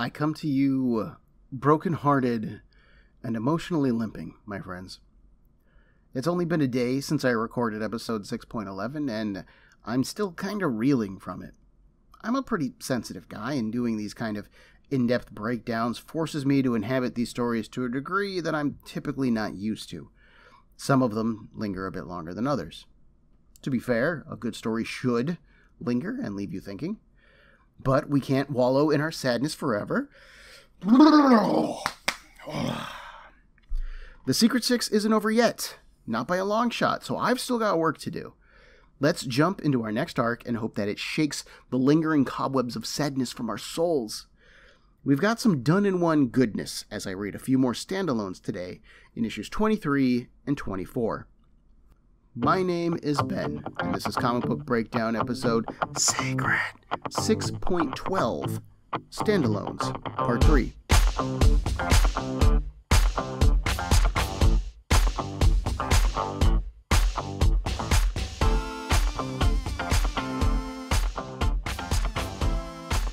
I come to you broken-hearted and emotionally limping, my friends. It's only been a day since I recorded episode 6.11, and I'm still kind of reeling from it. I'm a pretty sensitive guy, and doing these kind of in-depth breakdowns forces me to inhabit these stories to a degree that I'm typically not used to. Some of them linger a bit longer than others. To be fair, a good story should linger and leave you thinking. But we can't wallow in our sadness forever. The Secret Six isn't over yet. Not by a long shot, so I've still got work to do. Let's jump into our next arc and hope that it shakes the lingering cobwebs of sadness from our souls. We've got some done-in-one goodness as I read a few more standalones today in issues 23 and 24. My name is Ben, and this is Comic Book Breakdown episode Sacred 6.12, Standalones, Part 3.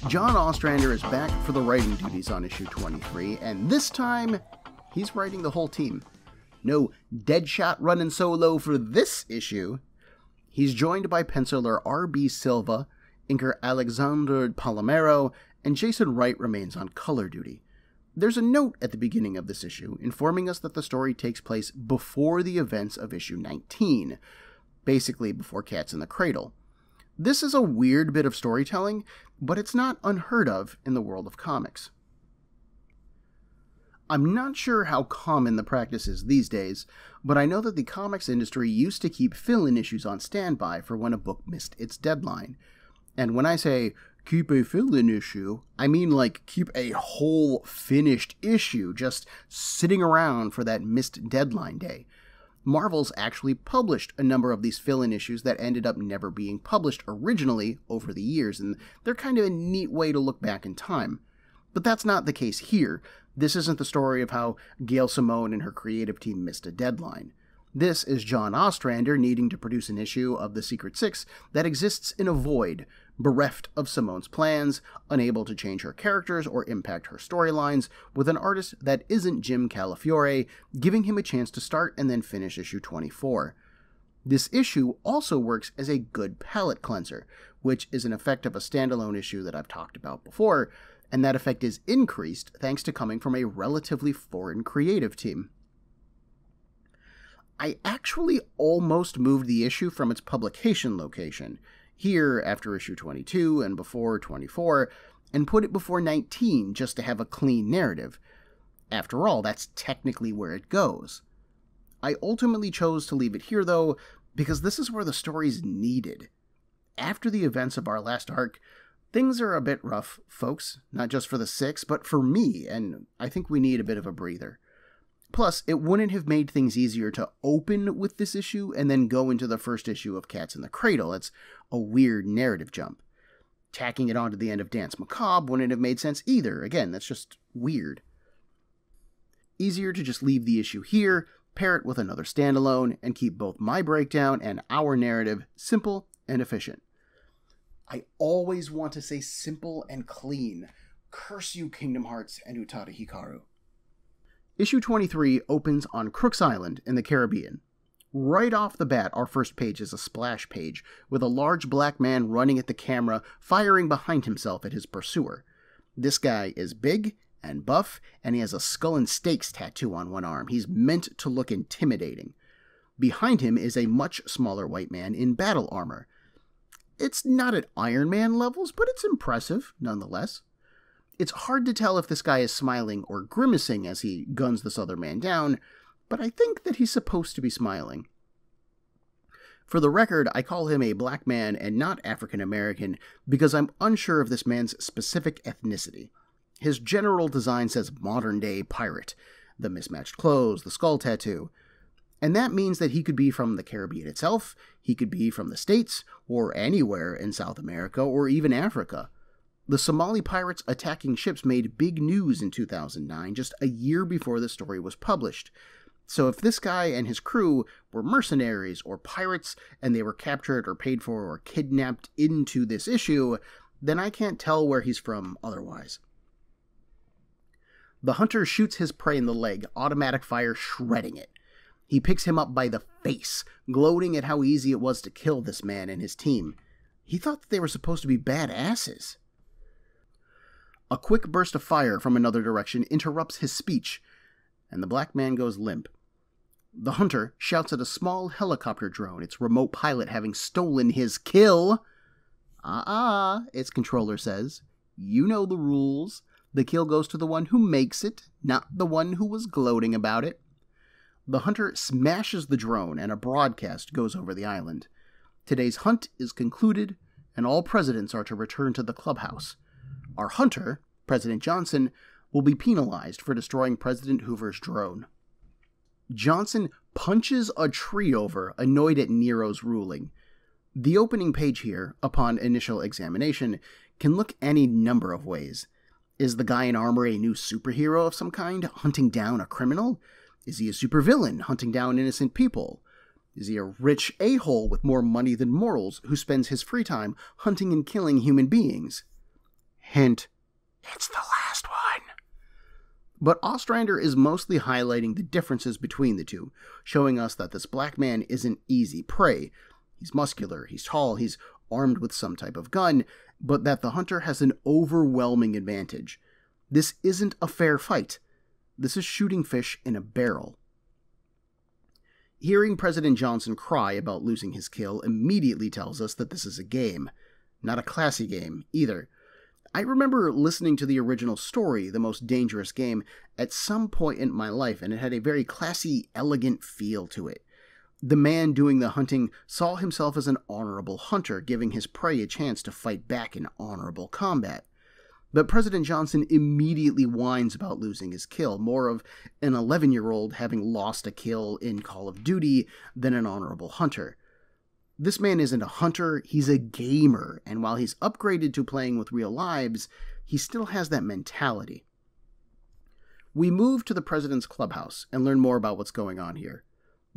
John Ostrander is back for the writing duties on issue 23, and this time, he's writing the whole team. No Deadshot running solo for this issue. He's joined by penciler R.B. Silva, inker Alexander Palomero, and Jason Wright remains on color duty. There's a note at the beginning of this issue informing us that the story takes place before the events of issue 19, basically before Cats in the Cradle. This is a weird bit of storytelling, but it's not unheard of in the world of comics. I'm not sure how common the practice is these days, but I know that the comics industry used to keep fill-in issues on standby for when a book missed its deadline. And when I say keep a fill-in issue, I mean like keep a whole finished issue just sitting around for that missed deadline day. Marvel's actually published a number of these fill-in issues that ended up never being published originally over the years, and they're kind of a neat way to look back in time. But that's not the case here. This isn't the story of how Gail Simone and her creative team missed a deadline. This is John Ostrander needing to produce an issue of The Secret Six that exists in a void, bereft of Simone's plans, unable to change her characters or impact her storylines, with an artist that isn't Jim Calafiore, giving him a chance to start and then finish issue 24. This issue also works as a good palate cleanser, which is an effect of a standalone issue that I've talked about before, and that effect is increased thanks to coming from a relatively foreign creative team. I actually almost moved the issue from its publication location, here after issue 22 and before 24, and put it before 19 just to have a clean narrative. After all, that's technically where it goes. I ultimately chose to leave it here, though, because this is where the story's needed. After the events of our last arc, things are a bit rough, folks, not just for the Six, but for me, and I think we need a bit of a breather. Plus, it wouldn't have made things easier to open with this issue and then go into the first issue of Cats in the Cradle. It's a weird narrative jump. Tacking it onto the end of Dance Macabre wouldn't have made sense either. Again, that's just weird. Easier to just leave the issue here, pair it with another standalone, and keep both my breakdown and our narrative simple and efficient. I always want to say simple and clean. Curse you, Kingdom Hearts and Utada Hikaru. Issue 23 opens on Crooks Island in the Caribbean. Right off the bat, our first page is a splash page, with a large black man running at the camera, firing behind himself at his pursuer. This guy is big and buff, and he has a skull and stakes tattoo on one arm. He's meant to look intimidating. Behind him is a much smaller white man in battle armor. It's not at Iron Man levels, but it's impressive, nonetheless. It's hard to tell if this guy is smiling or grimacing as he guns this other man down, but I think that he's supposed to be smiling. For the record, I call him a black man and not African American because I'm unsure of this man's specific ethnicity. His general design says modern-day pirate, the mismatched clothes, the skull tattoo. And that means that he could be from the Caribbean itself, he could be from the States, or anywhere in South America, or even Africa. The Somali pirates attacking ships made big news in 2009, just a year before the story was published. So if this guy and his crew were mercenaries or pirates, and they were captured or paid for or kidnapped into this issue, then I can't tell where he's from otherwise. The hunter shoots his prey in the leg, automatic fire shredding it. He picks him up by the face, gloating at how easy it was to kill this man and his team. He thought that they were supposed to be badasses. A quick burst of fire from another direction interrupts his speech, and the black man goes limp. The hunter shouts at a small helicopter drone, its remote pilot having stolen his kill. Its controller says. You know the rules. The kill goes to the one who makes it, not the one who was gloating about it. The hunter smashes the drone, and a broadcast goes over the island. Today's hunt is concluded, and all presidents are to return to the clubhouse. Our hunter, President Johnson, will be penalized for destroying President Hoover's drone. Johnson punches a tree over, annoyed at Nero's ruling. The opening page here, upon initial examination, can look any number of ways. Is the guy in armor a new superhero of some kind, hunting down a criminal? Is he a supervillain, hunting down innocent people? Is he a rich a-hole with more money than morals, who spends his free time hunting and killing human beings? Hint, it's the last one. But Ostrander is mostly highlighting the differences between the two, showing us that this black man isn't easy prey. He's muscular, he's tall, he's armed with some type of gun, but that the hunter has an overwhelming advantage. This isn't a fair fight. This is shooting fish in a barrel. Hearing President Johnson cry about losing his kill immediately tells us that this is a game. Not a classy game, either. I remember listening to the original story, The Most Dangerous Game, at some point in my life, and it had a very classy, elegant feel to it. The man doing the hunting saw himself as an honorable hunter, giving his prey a chance to fight back in honorable combat. But President Johnson immediately whines about losing his kill, more of an 11-year-old having lost a kill in Call of Duty than an honorable hunter. This man isn't a hunter, he's a gamer, and while he's upgraded to playing with real lives, he still has that mentality. We move to the president's clubhouse and learn more about what's going on here.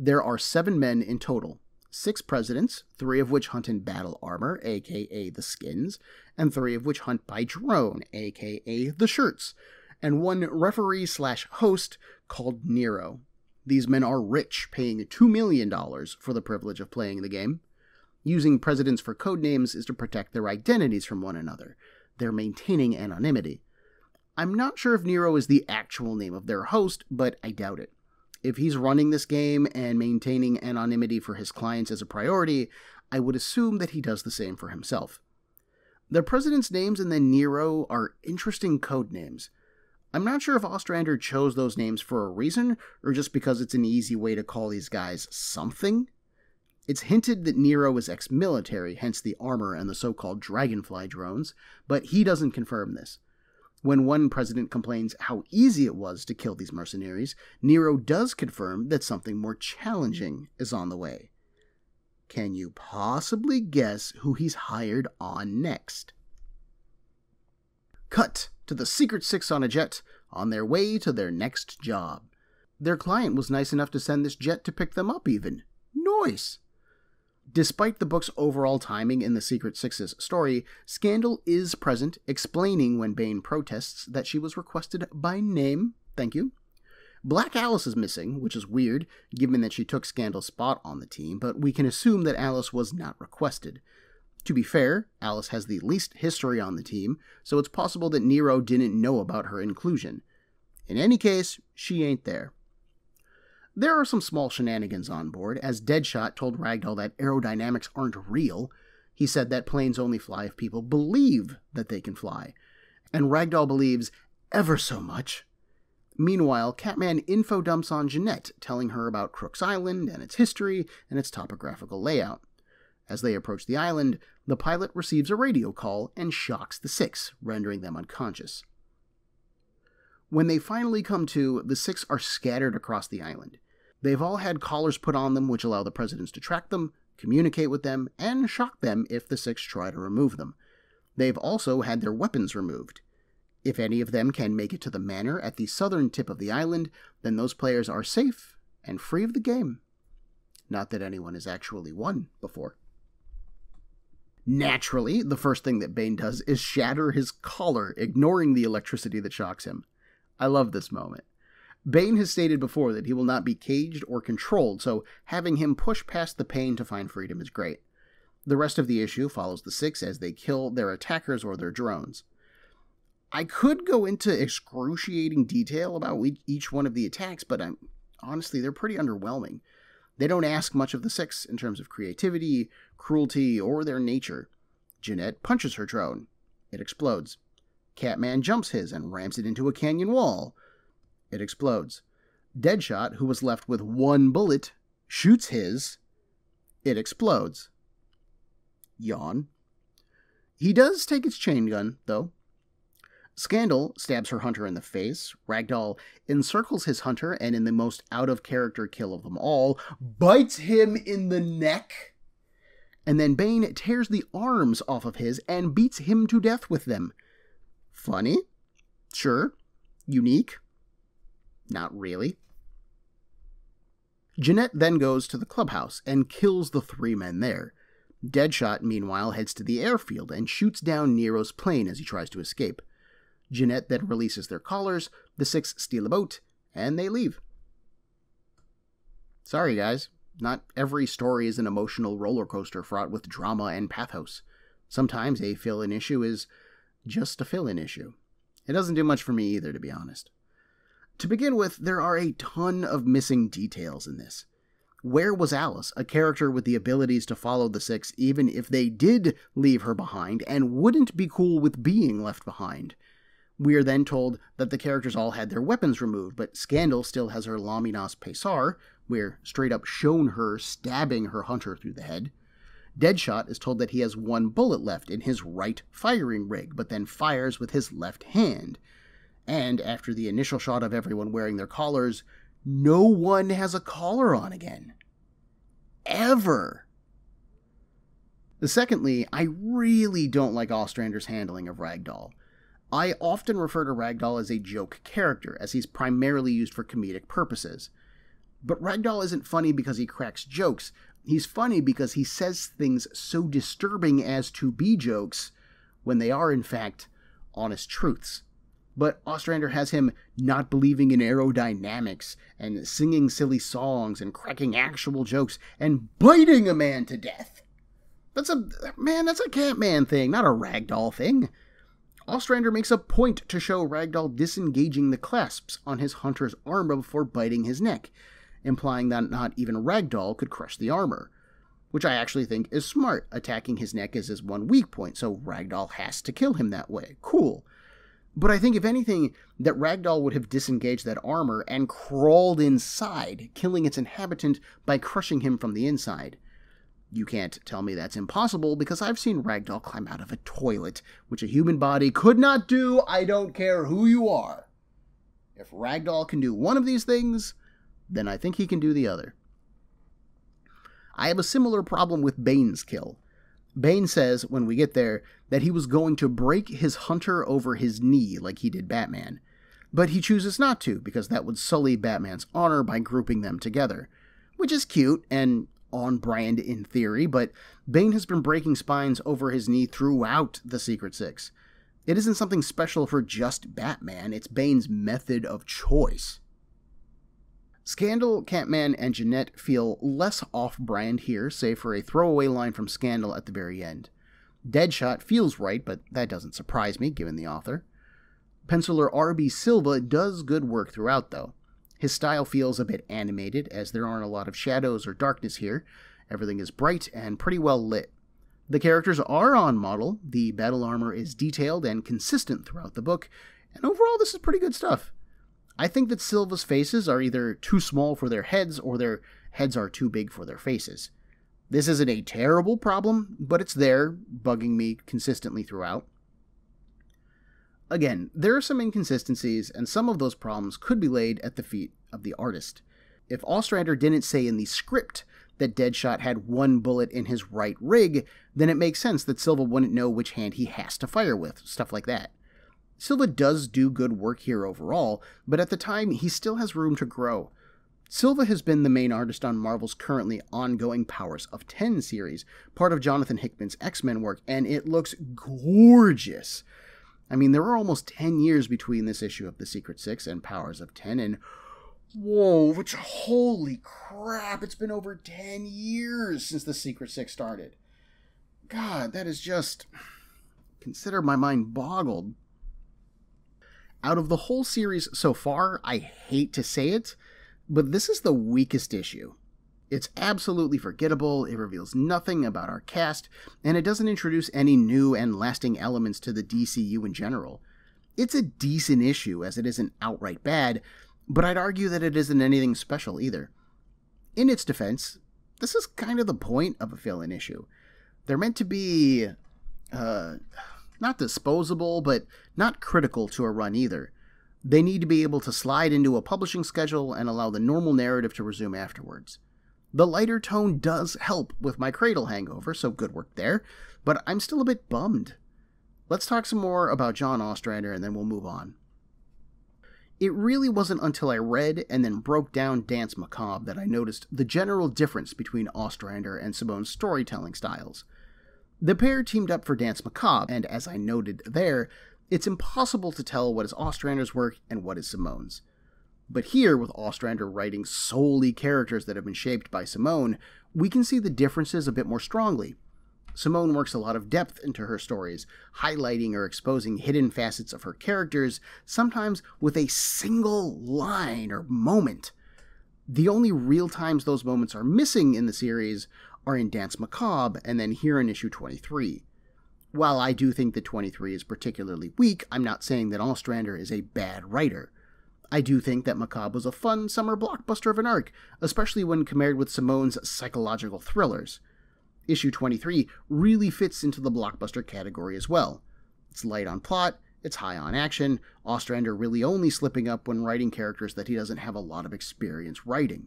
There are 7 men in total, 6 presidents, 3 of which hunt in battle armor, aka the skins, and 3 of which hunt by drone, aka the shirts, and 1 referee/host called Nero. These men are rich, paying $2 million for the privilege of playing the game. Using presidents for codenames is to protect their identities from one another. They're maintaining anonymity. I'm not sure if Nero is the actual name of their host, but I doubt it. If he's running this game and maintaining anonymity for his clients as a priority, I would assume that he does the same for himself. The president's names and then Nero are interesting code names. I'm not sure if Ostrander chose those names for a reason, or just because it's an easy way to call these guys something. It's hinted that Nero is ex-military, hence the armor and the so-called dragonfly drones, but he doesn't confirm this. When one president complains how easy it was to kill these mercenaries, Nero does confirm that something more challenging is on the way. Can you possibly guess who he's hired on next? Cut to the Secret Six on a jet, on their way to their next job. Their client was nice enough to send this jet to pick them up even. Nice! Despite the book's overall timing in the Secret Six's story, Scandal is present, explaining when Bane protests that she was requested by name. Thank you. Black Alice is missing, which is weird, given that she took Scandal's spot on the team, but we can assume that Alice was not requested. To be fair, Alice has the least history on the team, so it's possible that Nero didn't know about her inclusion. In any case, she ain't there. There are some small shenanigans on board, as Deadshot told Ragdoll that aerodynamics aren't real. He said that planes only fly if people believe that they can fly, and Ragdoll believes ever so much. Meanwhile, Catman info dumps on Jeanette, telling her about Crook's Island and its history and its topographical layout. As they approach the island, the pilot receives a radio call and shocks the Six, rendering them unconscious. When they finally come to, the Six are scattered across the island. They've all had collars put on them which allow the presidents to track them, communicate with them, and shock them if the Six try to remove them. They've also had their weapons removed. If any of them can make it to the manor at the southern tip of the island, then those players are safe and free of the game. Not that anyone has actually won before. Naturally, the first thing that Bane does is shatter his collar, ignoring the electricity that shocks him. I love this moment. Bane has stated before that he will not be caged or controlled, so having him push past the pain to find freedom is great. The rest of the issue follows the Six as they kill their attackers or their drones. I could go into excruciating detail about each one of the attacks, but honestly, they're pretty underwhelming. They don't ask much of the Six in terms of creativity, cruelty, or their nature. Jeanette punches her drone. It explodes. Catman jumps his and rams it into a canyon wall. It explodes. Deadshot, who was left with one bullet, shoots his. It explodes. Yawn. He does take its chain gun, though. Scandal stabs her hunter in the face. Ragdoll encircles his hunter and, in the most out-of-character kill of them all, bites him in the neck. And then Bane tears the arms off of his and beats him to death with them. Funny? Sure. Unique? Not really. Jeanette then goes to the clubhouse and kills the 3 men there. Deadshot, meanwhile, heads to the airfield and shoots down Nero's plane as he tries to escape. Jeanette then releases their collars, the 6 steal a boat, and they leave. Sorry, guys. Not every story is an emotional roller coaster fraught with drama and pathos. Sometimes a fill-in issue is just a fill-in issue. It doesn't do much for me either, to be honest. To begin with, there are a ton of missing details in this. Where was Alice, a character with the abilities to follow the 6 even if they did leave her behind and wouldn't be cool with being left behind? We are then told that the characters all had their weapons removed, but Scandal still has her Laminas Pesar, we're straight up shown her stabbing her hunter through the head. Deadshot is told that he has 1 bullet left in his right firing rig, but then fires with his left hand. And after the initial shot of everyone wearing their collars, no one has a collar on again. Ever. Secondly, I really don't like Ostrander's handling of Ragdoll. I often refer to Ragdoll as a joke character, as he's primarily used for comedic purposes. But Ragdoll isn't funny because he cracks jokes. He's funny because he says things so disturbing as to be jokes when they are, in fact, honest truths. But Ostrander has him not believing in aerodynamics, and singing silly songs, and cracking actual jokes, and biting a man to death. That's a Catman thing, not a Ragdoll thing. Ostrander makes a point to show Ragdoll disengaging the clasps on his hunter's armor before biting his neck, implying that not even Ragdoll could crush the armor, which I actually think is smart. Attacking his neck is his one weak point, so Ragdoll has to kill him that way. Cool. But I think, if anything, that Ragdoll would have disengaged that armor and crawled inside, killing its inhabitant by crushing him from the inside. You can't tell me that's impossible, because I've seen Ragdoll climb out of a toilet, which a human body could not do. I don't care who you are. If Ragdoll can do one of these things, then I think he can do the other. I have a similar problem with Bane's kill. Bane says, when we get there, that he was going to break his hunter over his knee like he did Batman. But he chooses not to, because that would sully Batman's honor by grouping them together. Which is cute and on brand in theory, but Bane has been breaking spines over his knee throughout the Secret Six. It isn't something special for just Batman, it's Bane's method of choice. Scandal, Catman, and Jeanette feel less off-brand here, save for a throwaway line from Scandal at the very end. Deadshot feels right, but that doesn't surprise me, given the author. Penciler R.B. Silva does good work throughout, though. His style feels a bit animated, as there aren't a lot of shadows or darkness here. Everything is bright and pretty well lit. The characters are on model, the battle armor is detailed and consistent throughout the book, and overall this is pretty good stuff. I think that Silva's faces are either too small for their heads, or their heads are too big for their faces. This isn't a terrible problem, but it's there, bugging me consistently throughout. Again, there are some inconsistencies, and some of those problems could be laid at the feet of the artist. If Ostrander didn't say in the script that Deadshot had 1 bullet in his right rig, then it makes sense that Silva wouldn't know which hand he has to fire with, stuff like that. Silva does do good work here overall, but at the time, he still has room to grow. Silva has been the main artist on Marvel's currently ongoing Powers of 10 series, part of Jonathan Hickman's X-Men work, and it looks gorgeous. I mean, there were almost 10 years between this issue of The Secret Six and Powers of 10, and whoa, which holy crap, it's been over 10 years since The Secret Six started. God, that is just... consider my mind boggled. Out of the whole series so far, I hate to say it, but this is the weakest issue. It's absolutely forgettable, it reveals nothing about our cast, and it doesn't introduce any new and lasting elements to the DCU in general. It's a decent issue, as it isn't outright bad, but I'd argue that it isn't anything special either. In its defense, this is kind of the point of a fill-in issue. They're meant to be, not disposable, but not critical to a run either. They need to be able to slide into a publishing schedule and allow the normal narrative to resume afterwards. The lighter tone does help with my Cradle hangover, so good work there, but I'm still a bit bummed. Let's talk some more about John Ostrander and then we'll move on. It really wasn't until I read and then broke down Danse Macabre that I noticed the general difference between Ostrander and Simone's storytelling styles. The pair teamed up for Danse Macabre, and as I noted there, it's impossible to tell what is Ostrander's work and what is Simone's. But here, with Ostrander writing solely characters that have been shaped by Simone, we can see the differences a bit more strongly. Simone works a lot of depth into her stories, highlighting or exposing hidden facets of her characters, sometimes with a single line or moment. The only real times those moments are missing in the series are in Danse Macabre and then here in issue 23. While I do think that 23 is particularly weak, I'm not saying that Ostrander is a bad writer. I do think that Macabre was a fun summer blockbuster of an arc, especially when compared with Simone's psychological thrillers. Issue 23 really fits into the blockbuster category as well. It's light on plot, it's high on action, Ostrander really only slipping up when writing characters that he doesn't have a lot of experience writing.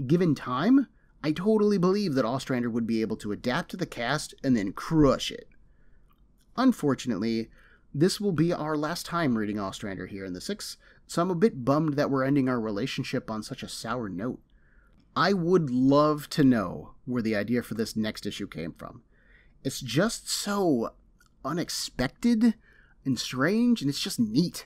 Given time, I totally believe that Ostrander would be able to adapt to the cast and then crush it. Unfortunately, this will be our last time reading Ostrander here in the Six, so I'm a bit bummed that we're ending our relationship on such a sour note. I would love to know where the idea for this next issue came from. It's just so unexpected and strange, and it's just neat.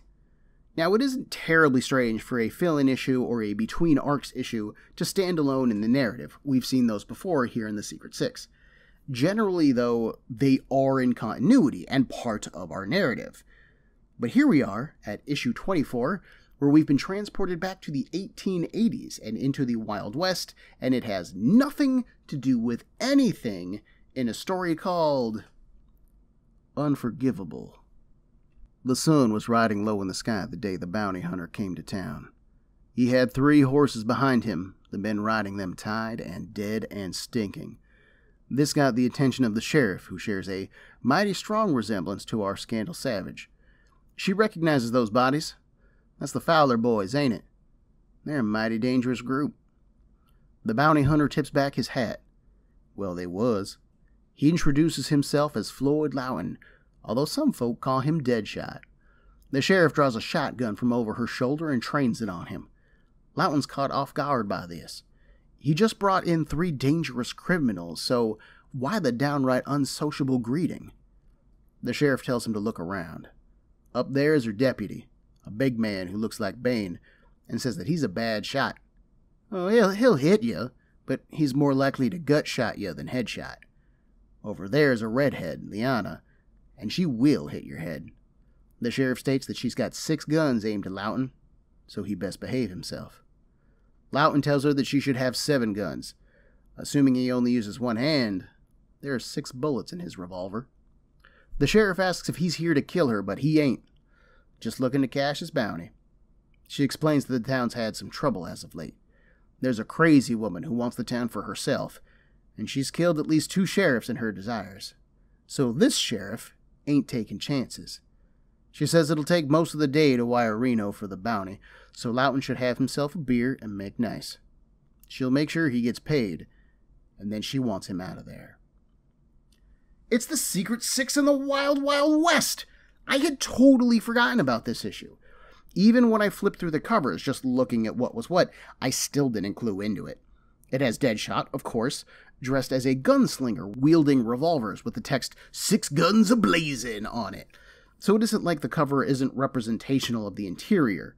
Now, it isn't terribly strange for a fill-in issue or a between arcs issue to stand alone in the narrative. We've seen those before here in the Secret Six. Generally, though, they are in continuity and part of our narrative. But here we are at issue 24, where we've been transported back to the 1880s and into the Wild West, and it has nothing to do with anything in a story called Unforgivable. The sun was riding low in the sky the day the bounty hunter came to town. He had 3 horses behind him, the men riding them tied and dead and stinking. This got the attention of the sheriff, who shares a mighty strong resemblance to our Scandal Savage. She recognizes those bodies. That's the Fowler boys, ain't it? They're a mighty dangerous group. The bounty hunter tips back his hat. Well, they was. He introduces himself as Floyd Loudon, although some folk call him Deadshot. The sheriff draws a shotgun from over her shoulder and trains it on him. Loudon's caught off guard by this. He just brought in 3 dangerous criminals, so why the downright unsociable greeting? The sheriff tells him to look around. Up there is her deputy, a big man who looks like Bane, and says that he's a bad shot. Oh, he'll hit you, but he's more likely to gut shot you than head shot. Over there is a redhead, Liana, and she will hit your head. The sheriff states that she's got 6 guns aimed at Loudon, so he best behave himself. Loudon tells her that she should have 7 guns. Assuming he only uses one hand, there are 6 bullets in his revolver. The sheriff asks if he's here to kill her, but he ain't. Just looking to cash his bounty. She explains that the town's had some trouble as of late. There's a crazy woman who wants the town for herself, and she's killed at least 2 sheriffs in her desires. So this sheriff ain't taking chances. She says it'll take most of the day to wire Reno for the bounty, so Loudon should have himself a beer and make nice. She'll make sure he gets paid, and then she wants him out of there. It's the Secret Six in the Wild Wild West! I had totally forgotten about this issue. Even when I flipped through the covers, just looking at what was what, I still didn't clue into it. It has Deadshot, of course, dressed as a gunslinger, wielding revolvers with the text, 6 guns a-blazing on it. so it isn't like the cover isn't representational of the interior.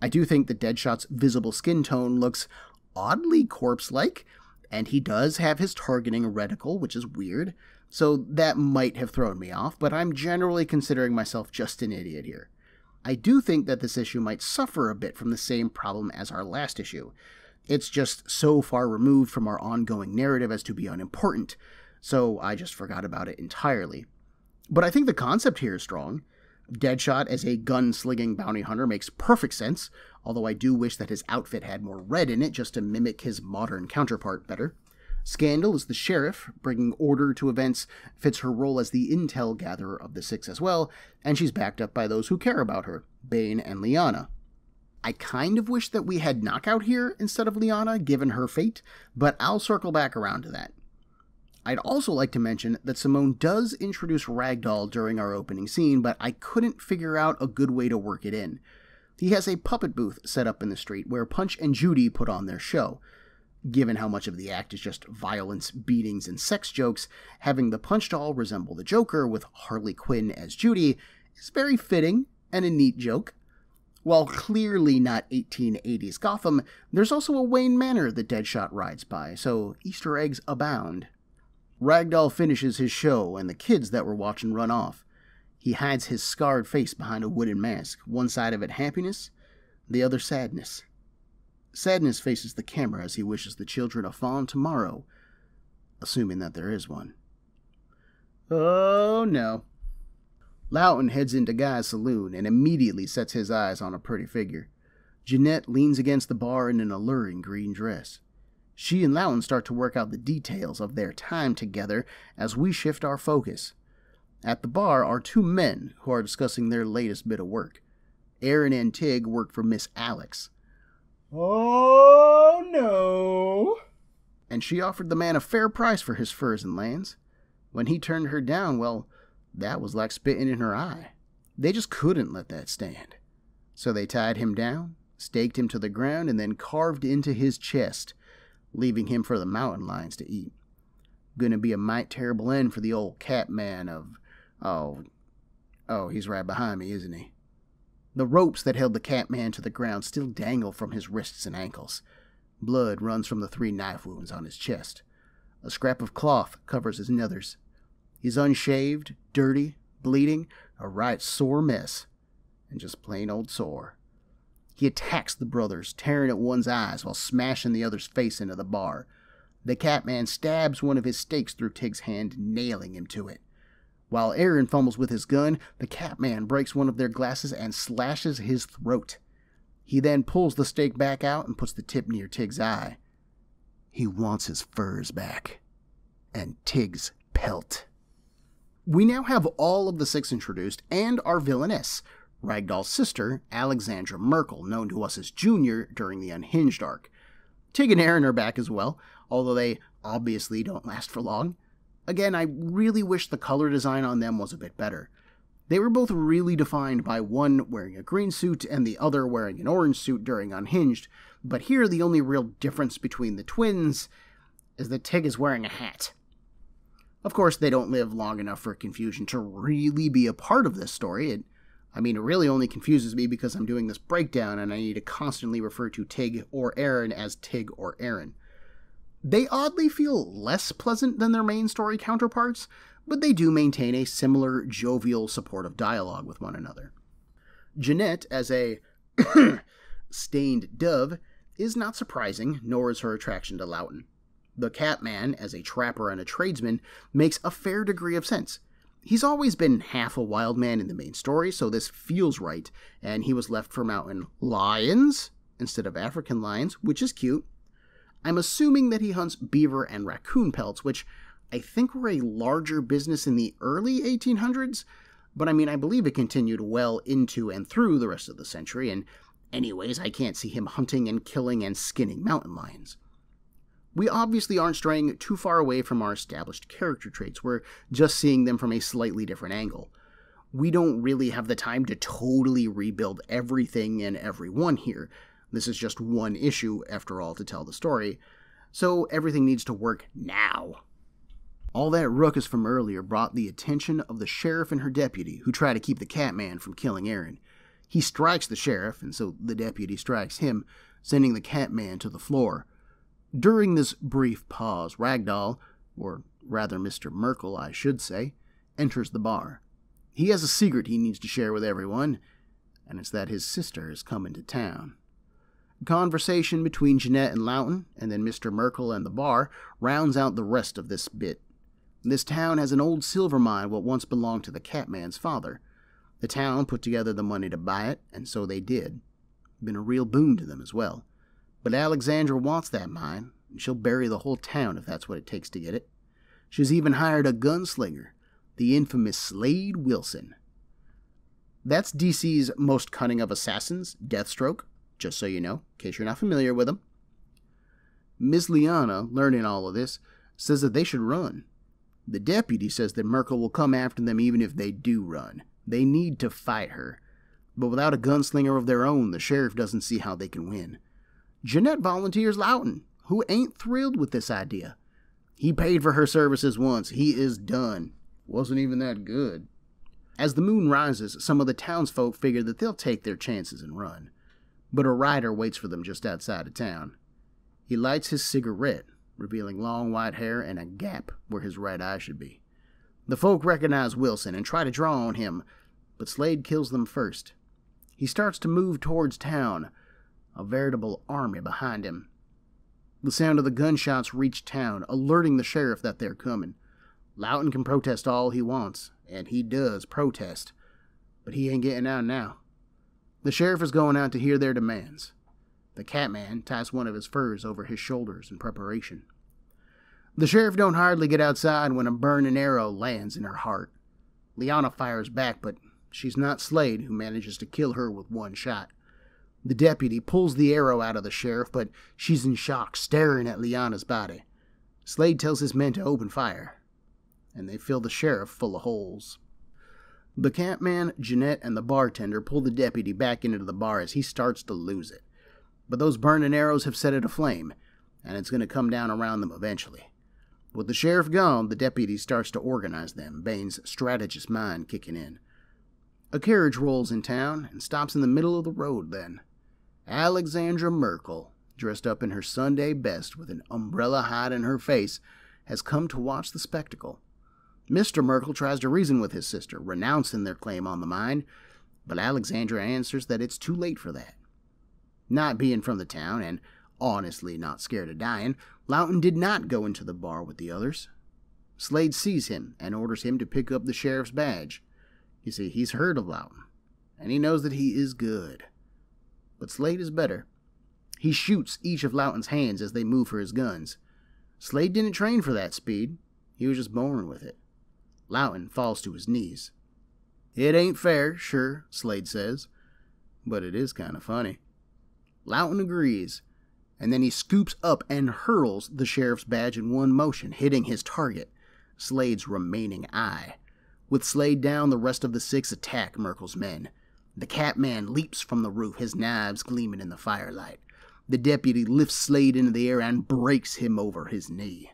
I do think that Deadshot's visible skin tone looks oddly corpse-like, and he does have his targeting reticle, which is weird, so that might have thrown me off, but I'm generally considering myself just an idiot here. I do think that this issue might suffer a bit from the same problem as our last issue. It's just so far removed from our ongoing narrative as to be unimportant, so I just forgot about it entirely. But I think the concept here is strong. Deadshot as a gun-slinging bounty hunter makes perfect sense, although I do wish that his outfit had more red in it just to mimic his modern counterpart better. Scandal as the sheriff, bringing order to events, fits her role as the intel gatherer of the Six as well, and she's backed up by those who care about her, Bane and Liana. I kind of wish that we had Knockout here instead of Liana, given her fate, but I'll circle back around to that. I'd also like to mention that Simone does introduce Ragdoll during our opening scene, but I couldn't figure out a good way to work it in. He has a puppet booth set up in the street where Punch and Judy put on their show. Given how much of the act is just violence, beatings, and sex jokes, having the Punch doll resemble the Joker with Harley Quinn as Judy is very fitting and a neat joke. While clearly not 1880s Gotham, there's also a Wayne Manor that Deadshot rides by, so Easter eggs abound. Ragdoll finishes his show, and the kids that were watching run off. He hides his scarred face behind a wooden mask, one side of it happiness, the other sadness. Sadness faces the camera as he wishes the children a fond tomorrow, assuming that there is one. Oh no. Loughton heads into Guy's saloon and immediately sets his eyes on a pretty figure. Jeanette leans against the bar in an alluring green dress. She and Loughton start to work out the details of their time together as we shift our focus. At the bar are two men who are discussing their latest bit of work. Aaron and Tig work for Miss Alex. Oh no! And she offered the man a fair price for his furs and lands. When he turned her down, well, that was like spitting in her eye. They just couldn't let that stand. So they tied him down, staked him to the ground, and then carved into his chest, leaving him for the mountain lions to eat. Gonna be a mite terrible end for the old cat man of... Oh, he's right behind me, isn't he? The ropes that held the cat man to the ground still dangle from his wrists and ankles. Blood runs from the 3 knife wounds on his chest. A scrap of cloth covers his nethers. He's unshaved, dirty, bleeding, a right sore mess. And just plain old sore. He attacks the brothers, tearing at one's eyes while smashing the other's face into the bar. The cat man stabs one of his stakes through Tig's hand, nailing him to it. While Aaron fumbles with his gun, the cat man breaks one of their glasses and slashes his throat. He then pulls the stake back out and puts the tip near Tig's eye. He wants his furs back. And Tig's pelt. We now have all of the 6 introduced, and our villainess, Ragdoll's sister, Alexandra Merkel, known to us as Junior during the Unhinged arc. Tig and Aaron are back as well, although they obviously don't last for long. Again, I really wish the color design on them was a bit better. They were both really defined by one wearing a green suit and the other wearing an orange suit during Unhinged, but here the only real difference between the twins is that Tig is wearing a hat. Of course, they don't live long enough for confusion to really be a part of this story. It really only confuses me because I'm doing this breakdown and I need to constantly refer to Tig or Aaron as Tig or Aaron. They oddly feel less pleasant than their main story counterparts, but they do maintain a similar jovial, supportive dialogue with one another. Jeanette, as a stained dove, is not surprising, nor is her attraction to Loughton. The Catman, as a trapper and a tradesman, makes a fair degree of sense. He's always been half a wild man in the main story, so this feels right, and he was left for mountain lions instead of African lions, which is cute. I'm assuming that he hunts beaver and raccoon pelts, which I think were a larger business in the early 1800s, but I believe it continued well into and through the rest of the century, and anyways, I can't see him hunting and killing and skinning mountain lions. We obviously aren't straying too far away from our established character traits, we're just seeing them from a slightly different angle. We don't really have the time to totally rebuild everything and everyone here. This is just one issue, after all, to tell the story, so everything needs to work now. All that ruckus from earlier brought the attention of the sheriff and her deputy, who try to keep the Catman from killing Aaron. He strikes the sheriff, and so the deputy strikes him, sending the Catman to the floor. During this brief pause, Ragdoll, or rather Mr. Merkel, I should say, enters the bar. He has a secret he needs to share with everyone, and it's that his sister is coming to town. Conversation between Jeanette and Loughton, and then Mr. Merkel and the bar, rounds out the rest of this bit. This town has an old silver mine what once belonged to the Catman's father. The town put together the money to buy it, and so they did. Been a real boon to them as well. But Alexandra wants that mine, and she'll bury the whole town if that's what it takes to get it. She's even hired a gunslinger, the infamous Slade Wilson. That's DC's most cunning of assassins, Deathstroke, just so you know, in case you're not familiar with him. Miss Liana, learning all of this, says that they should run. The deputy says that Merkel will come after them even if they do run. They need to fight her. But without a gunslinger of their own, the sheriff doesn't see how they can win. Jeanette volunteers Loughton, who ain't thrilled with this idea. He paid for her services once. He is done. Wasn't even that good. As the moon rises, some of the townsfolk figure that they'll take their chances and run. But a rider waits for them just outside of town. He lights his cigarette, revealing long white hair and a gap where his right eye should be. The folk recognize Wilson and try to draw on him, but Slade kills them first. He starts to move towards town, a veritable army behind him. The sound of the gunshots reach town, alerting the sheriff that they're coming. Loughton can protest all he wants, and he does protest, but he ain't getting out now. The sheriff is going out to hear their demands. The Catman ties one of his furs over his shoulders in preparation. The sheriff don't hardly get outside when a burning arrow lands in her heart. Liana fires back, but she's not Slade, who manages to kill her with one shot. The deputy pulls the arrow out of the sheriff, but she's in shock, staring at Liana's body. Slade tells his men to open fire, and they fill the sheriff full of holes. The Catman, Jeanette, and the bartender pull the deputy back into the bar as he starts to lose it. But those burning arrows have set it aflame, and it's going to come down around them eventually. With the sheriff gone, the deputy starts to organize them, Bane's strategist mind kicking in. A carriage rolls in town and stops in the middle of the road then. Alexandra Merkel, dressed up in her Sunday best with an umbrella hiding her face, has come to watch the spectacle. Mr. Merkel tries to reason with his sister, renouncing their claim on the mine, but Alexandra answers that it's too late for that. Not being from the town, and honestly not scared of dying, Loughton did not go into the bar with the others. Slade sees him and orders him to pick up the sheriff's badge. You see, he's heard of Loughton, and he knows that he is good. But Slade is better. He shoots each of Loughton's hands as they move for his guns. Slade didn't train for that speed. He was just born with it. Loughton falls to his knees. "It ain't fair, sure," Slade says, "but it is kind of funny." Loughton agrees, and then he scoops up and hurls the sheriff's badge in one motion, hitting his target, Slade's remaining eye. With Slade down, the rest of the six attack Merkel's men. The Catman leaps from the roof, his knives gleaming in the firelight. The deputy lifts Slade into the air and breaks him over his knee.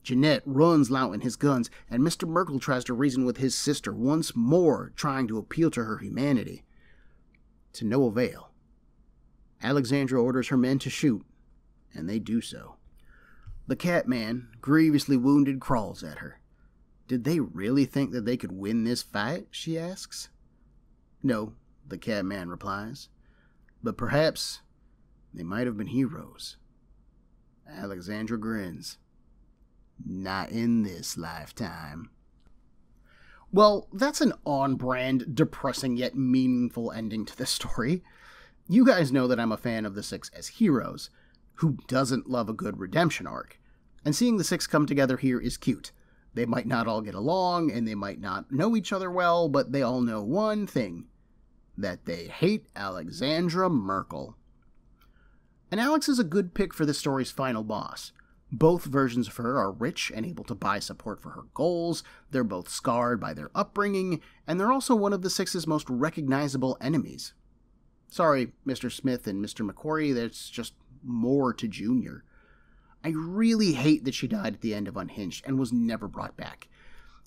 Jeanette runs Loughton his guns, and Mr. Merkel tries to reason with his sister, once more trying to appeal to her humanity. To no avail. Alexandra orders her men to shoot, and they do so. The Catman, grievously wounded, crawls at her. Did they really think that they could win this fight, she asks. No, the Catman replies, but perhaps they might have been heroes. Alexandra grins. Not in this lifetime. Well, that's an on-brand, depressing yet meaningful ending to this story. You guys know that I'm a fan of the six as heroes. Who doesn't love a good redemption arc? And seeing the six come together here is cute. They might not all get along, and they might not know each other well, but they all know one thing. That they hate Alexandra Merkel. And Alex is a good pick for this story's final boss. Both versions of her are rich and able to buy support for her goals, they're both scarred by their upbringing, and they're also one of the six's most recognizable enemies. Sorry, Mr. Smith and Mr. McQuarrie, there's just more to Junior. I really hate that she died at the end of Unhinged and was never brought back.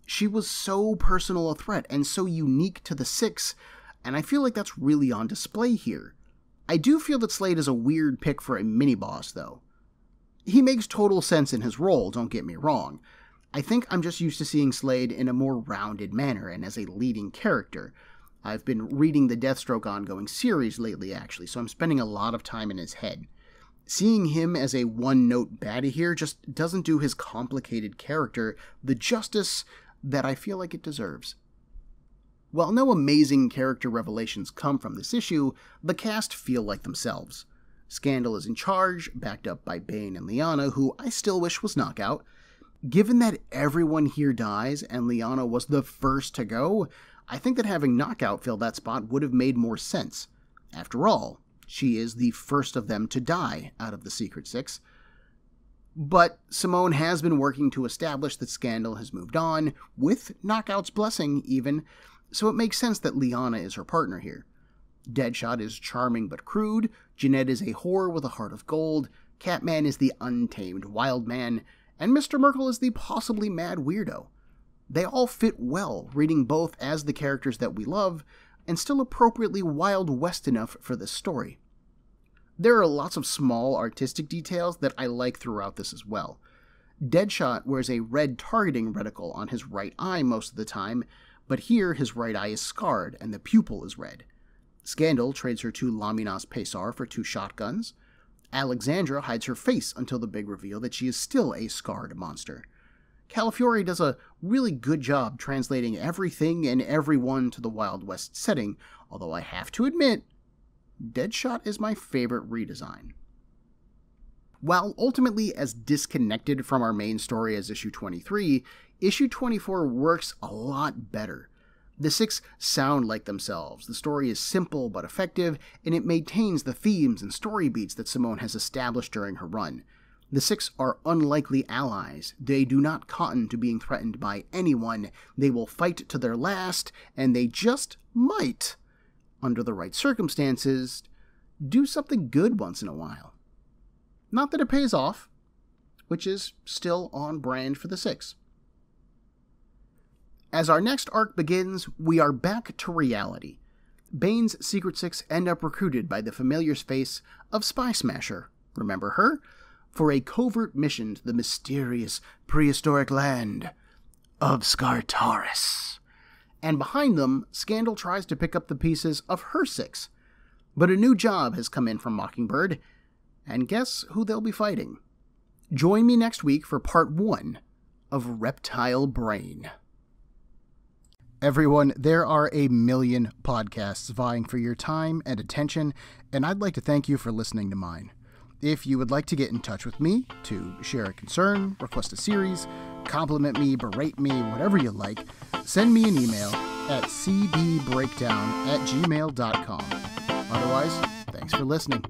She was so personal a threat and so unique to the Six, and I feel like that's really on display here. I do feel that Slade is a weird pick for a mini-boss, though. He makes total sense in his role, don't get me wrong. I think I'm just used to seeing Slade in a more rounded manner and as a leading character. I've been reading the Deathstroke ongoing series lately, actually, so I'm spending a lot of time in his head. Seeing him as a one-note baddie here just doesn't do his complicated character the justice that I feel like it deserves. While no amazing character revelations come from this issue, the cast feel like themselves. Scandal is in charge, backed up by Bane and Liana, who I still wish was Knockout. Given that everyone here dies and Liana was the first to go, I think that having Knockout fill that spot would have made more sense. After all, she is the first of them to die out of the Secret Six. But Simone has been working to establish that Scandal has moved on, with Knockout's blessing even, so it makes sense that Liana is her partner here. Deadshot is charming but crude, Jeanette is a whore with a heart of gold, Catman is the untamed wild man, and Mr. Merkel is the possibly mad weirdo. They all fit well, reading both as the characters that we love, and still appropriately Wild West enough for this story. There are lots of small artistic details that I like throughout this as well. Deadshot wears a red targeting reticle on his right eye most of the time, but here his right eye is scarred and the pupil is red. Scandal trades her 2 Laminas Pesar for 2 shotguns. Alexandra hides her face until the big reveal that she is still a scarred monster. Calafiore does a really good job translating everything and everyone to the Wild West setting, although I have to admit, Deadshot is my favorite redesign. While ultimately as disconnected from our main story as issue 23, issue 24 works a lot better. The Six sound like themselves, the story is simple but effective, and it maintains the themes and story beats that Simone has established during her run. The Six are unlikely allies. They do not cotton to being threatened by anyone. They will fight to their last, and they just might, under the right circumstances, do something good once in a while. Not that it pays off, which is still on brand for the Six. As our next arc begins, we are back to reality. Bane's Secret Six end up recruited by the familiar face of Spy Smasher, remember her? For a covert mission to the mysterious prehistoric land of Skartaris. And behind them, Scandal tries to pick up the pieces of her Six. But a new job has come in from Mockingbird, and guess who they'll be fighting? Join me next week for part 1 of Reptile Brain. Everyone, there are a million podcasts vying for your time and attention, and I'd like to thank you for listening to mine. If you would like to get in touch with me, to share a concern, request a series, compliment me, berate me, whatever you like, send me an email at cbbreakdown@gmail.com. Otherwise, thanks for listening.